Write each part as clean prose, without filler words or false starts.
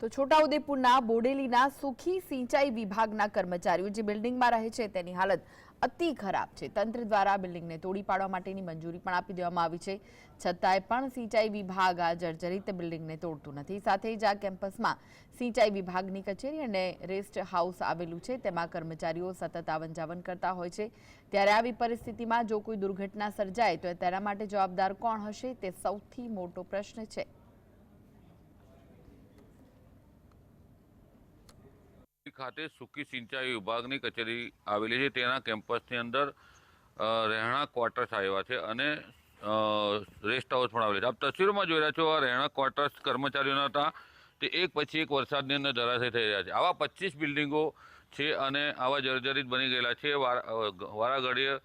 તો છોટાઉદેપુરના બોડેલીના સુખી સિંચાઈ વિભાગના કર્મચારીઓ જે બિલ્ડિંગમાં રહે છે તેની હાલત અતિ ખરાબ છે। તંત્ર દ્વારા બિલ્ડિંગને તોડી પાડવા માટેની મંજૂરી પણ આપી દેવામાં આવી છે, છતાંય પણ સિંચાઈ વિભાગ આ જર્જરિત બિલ્ડિંગને તોડતું નથી। સાથે જ આ કેમ્પસમાં સિંચાઈ વિભાગની કચેરી અને રેસ્ટ હાઉસ આવેલું છે, તેમાં કર્મચારીઓ સતત આવન જાવન કરતા હોય છે। ત્યારે આવી પરિસ્થિતિમાં જો કોઈ દુર્ઘટના સર્જાય તો તેના માટે જવાબદાર કોણ હશે, તે સૌથી મોટો પ્રશ્ન છે। ખાતે સુકી સિંચાઈ વિભાગની કચેરી આવેલી છે, તેના કેમ્પસની અંદર રહેણાંક ક્વાર્ટર્સ આવ્યા છે અને રેસ્ટ હાઉસ પણ આવેલી છે। આપ તસવીરોમાં જોઈ રહ્યા છો, આ રહેણાંક ક્વાર્ટર્સ કર્મચારીઓના હતા, તે એક પછી એક વરસાદની અંદર ધરાશય થઈ રહ્યા છે। આવા 25 બિલ્ડિંગો છે અને આવા જર્જરિત બની ગયેલા છે, વારાઘડીએ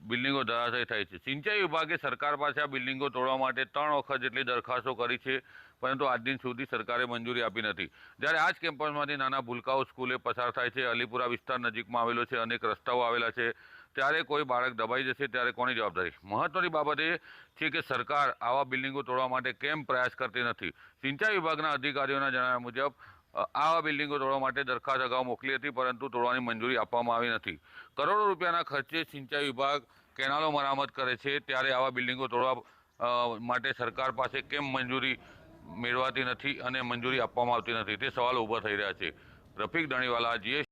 બિલ્ડિંગો ધરાશય થાય છે। સિંચાઈ વિભાગે સરકાર પાસે આ બિલ્ડિંગો તોડવા માટે 3 વખત જેટલી દરખાસ્તો કરી છે, પરંતુ આજ દિન સુધી સરકારે મંજૂરી આપી નથી। જ્યારે આ જ કેમ્પસમાંથી નાના ભૂલકાઓ સ્કૂલે પસાર થાય છે, અલીપુરા વિસ્તાર નજીકમાં આવેલો છે, અનેક રસ્તાઓ આવેલા છે, ત્યારે કોઈ બાળક દબાઈ જશે ત્યારે કોની જવાબદારી? મહત્વની બાબત એ છે કે સરકાર આવા બિલ્ડિંગો તોડવા માટે કેમ પ્રયાસ કરતી નથી? સિંચાઈ વિભાગના અધિકારીઓના જણાવ્યા મુજબ આવા બિલ્ડિંગો તોડવા માટે દરખાસ્ત અગાઉ મોકલી હતી, પરંતુ તોડવાની મંજૂરી આપવામાં આવી નથી। કરોડો રૂપિયાના ખર્ચે સિંચાઈ વિભાગ કેનાલો મરામત કરે છે, ત્યારે આવા બિલ્ડિંગો તોડવા માટે સરકાર પાસે કેમ મંજૂરી મેળવાતી નથી અને મંજૂરી આપવામાં આવતી નથી, તે સવાલ ઊભા થઈ રહ્યા છે। રફીક ધણીવાલા, GS